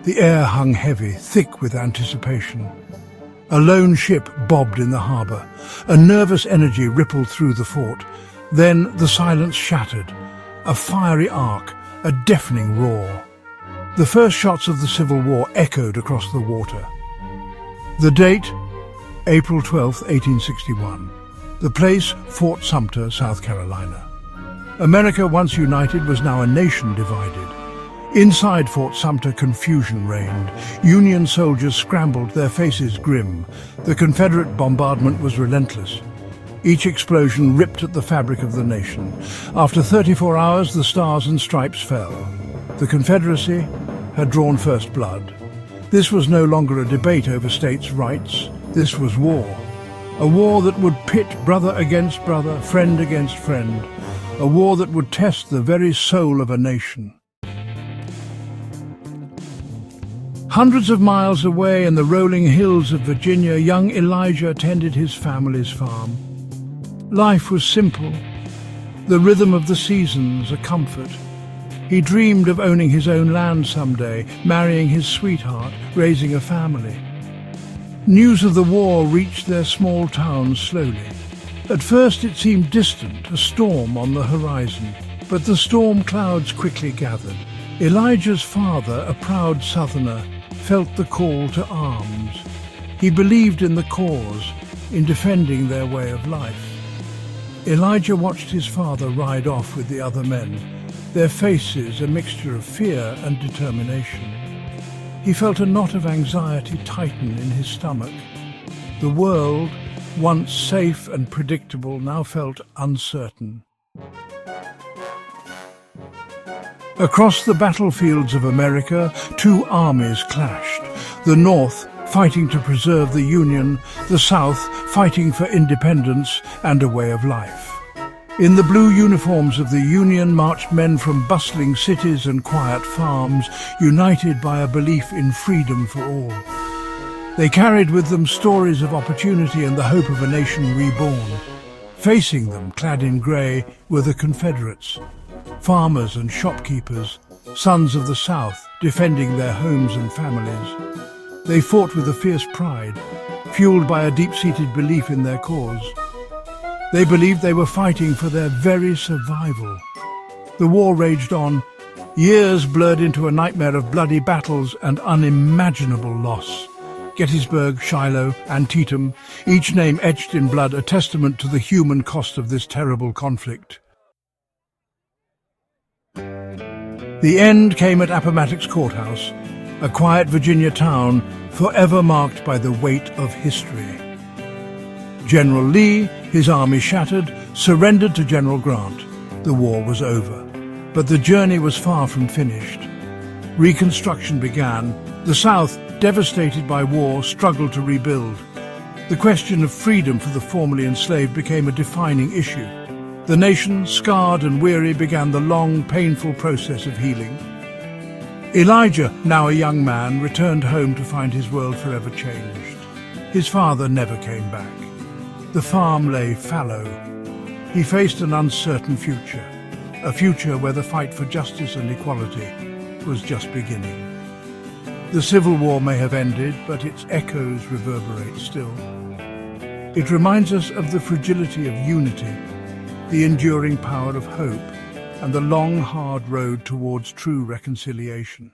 The air hung heavy, thick with anticipation. A lone ship bobbed in the harbour. A nervous energy rippled through the fort. Then the silence shattered. A fiery arc, a deafening roar. The first shots of the Civil War echoed across the water. The date, April 12, 1861. The place, Fort Sumter, South Carolina. America, once united, was now a nation divided. Inside Fort Sumter, confusion reigned. Union soldiers scrambled, their faces grim. The Confederate bombardment was relentless. Each explosion ripped at the fabric of the nation. After 34 hours, the stars and stripes fell. The Confederacy had drawn first blood. This was no longer a debate over states' rights. This was war. A war that would pit brother against brother, friend against friend. A war that would test the very soul of a nation. Hundreds of miles away in the rolling hills of Virginia, young Elijah tended his family's farm. Life was simple, the rhythm of the seasons a comfort. He dreamed of owning his own land someday, marrying his sweetheart, raising a family. News of the war reached their small town slowly. At first it seemed distant, a storm on the horizon, but the storm clouds quickly gathered. Elijah's father, a proud Southerner, felt the call to arms. He believed in the cause, in defending their way of life. Elijah watched his father ride off with the other men, their faces a mixture of fear and determination. He felt a knot of anxiety tighten in his stomach. The world, once safe and predictable, now felt uncertain. Across the battlefields of America, two armies clashed. The North fighting to preserve the Union, the South fighting for independence and a way of life. In the blue uniforms of the Union marched men from bustling cities and quiet farms, united by a belief in freedom for all. They carried with them stories of opportunity and the hope of a nation reborn. Facing them, clad in grey, were the Confederates. Farmers and shopkeepers, sons of the South, defending their homes and families. They fought with a fierce pride, fueled by a deep-seated belief in their cause. They believed they were fighting for their very survival. The war raged on. Years blurred into a nightmare of bloody battles and unimaginable loss. Gettysburg, Shiloh, Antietam, each name etched in blood, a testament to the human cost of this terrible conflict. The end came at Appomattox Courthouse, a quiet Virginia town forever marked by the weight of history. General Lee, his army shattered, surrendered to General Grant. The war was over, but the journey was far from finished. Reconstruction began. The South, devastated by war, struggled to rebuild. The question of freedom for the formerly enslaved became a defining issue. The nation, scarred and weary, began the long, painful process of healing. Elijah, now a young man, returned home to find his world forever changed. His father never came back. The farm lay fallow. He faced an uncertain future, a future where the fight for justice and equality was just beginning. The Civil War may have ended, but its echoes reverberate still. It reminds us of the fragility of unity, the enduring power of hope, and the long, hard road towards true reconciliation.